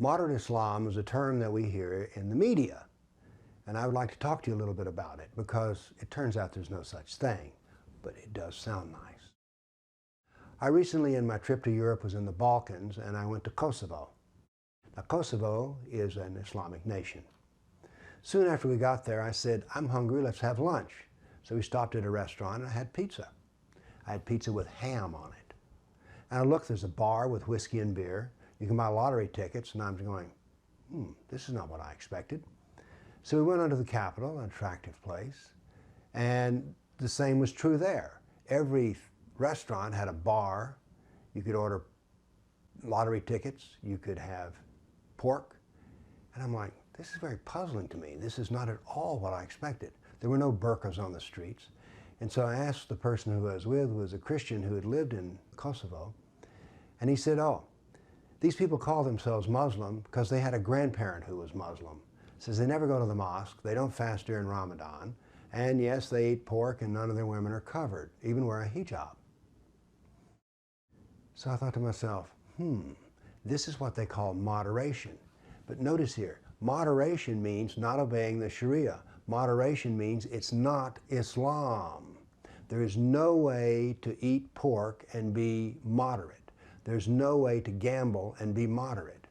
Moderate Islam is a term that we hear in the media, and I would like to talk to you a little bit about it because it turns out there's no such thing, but it does sound nice. I recently, in my trip to Europe, was in the Balkans, and I went to Kosovo. Now, Kosovo is an Islamic nation. Soon after we got there, I said, I'm hungry, let's have lunch. So we stopped at a restaurant and I had pizza. I had pizza with ham on it. And I looked, there's a bar with whiskey and beer. You can buy lottery tickets, and I'm going, this is not what I expected. So we went on to the Capitol, an attractive place, and the same was true there. Every restaurant had a bar. You could order lottery tickets. You could have pork. And I'm like, this is very puzzling to me. This is not at all what I expected. There were no burqas on the streets. And so I asked the person who I was with, who was a Christian who had lived in Kosovo, and he said, oh, these people call themselves Muslim because they had a grandparent who was Muslim. Says they never go to the mosque, they don't fast during Ramadan, and yes, they eat pork and none of their women are covered, even wear a hijab. So I thought to myself, this is what they call moderation. But notice here, moderation means not obeying the Sharia. Moderation means it's not Islam. There is no way to eat pork and be moderate. There's no way to gamble and be moderate.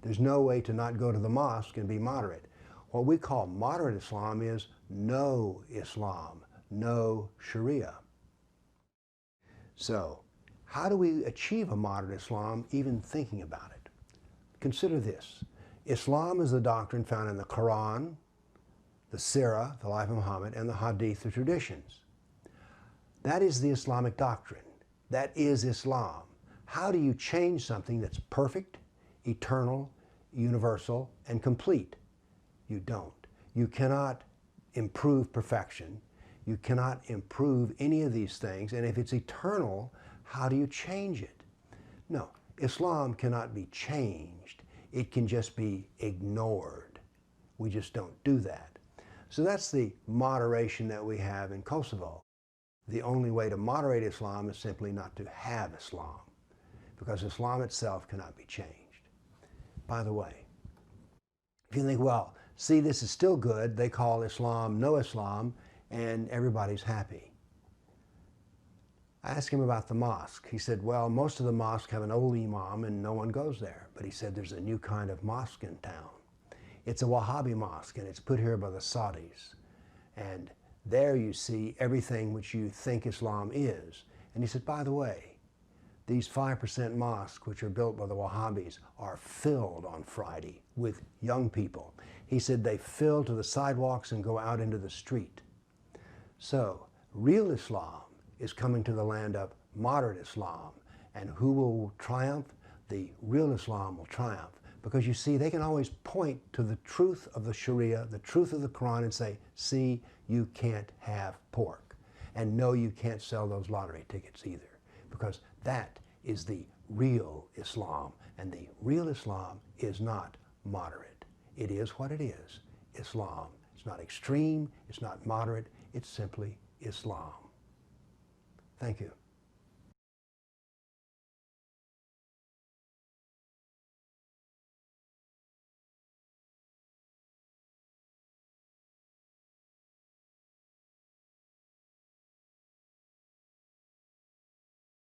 There's no way to not go to the mosque and be moderate. What we call moderate Islam is no Islam, no Sharia. So, how do we achieve a moderate Islam even thinking about it? Consider this. Islam is the doctrine found in the Quran, the Sirah, the life of Muhammad, and the Hadith, the traditions. That is the Islamic doctrine. That is Islam. How do you change something that's perfect, eternal, universal, and complete? You don't. You cannot improve perfection. You cannot improve any of these things. And if it's eternal, how do you change it? No, Islam cannot be changed. It can just be ignored. We just don't do that. So that's the moderation that we have in Kosovo. The only way to moderate Islam is simply not to have Islam, because Islam itself cannot be changed. By the way, if you think, well, see, this is still good, they call Islam no Islam, and everybody's happy. I asked him about the mosque. He said, well, most of the mosques have an old imam and no one goes there. But he said there's a new kind of mosque in town. It's a Wahhabi mosque, and it's put here by the Saudis. And there you see everything which you think Islam is. And he said, by the way, these 5% mosques, which are built by the Wahhabis, are filled on Friday with young people. He said they fill to the sidewalks and go out into the street. So, real Islam is coming to the land of moderate Islam. And who will triumph? The real Islam will triumph. Because you see, they can always point to the truth of the Sharia, the truth of the Quran, and say, see, you can't have pork. And no, you can't sell those lottery tickets either. Because that is the real Islam. And the real Islam is not moderate. It is what it is, Islam. It's not extreme, it's not moderate, it's simply Islam. Thank you.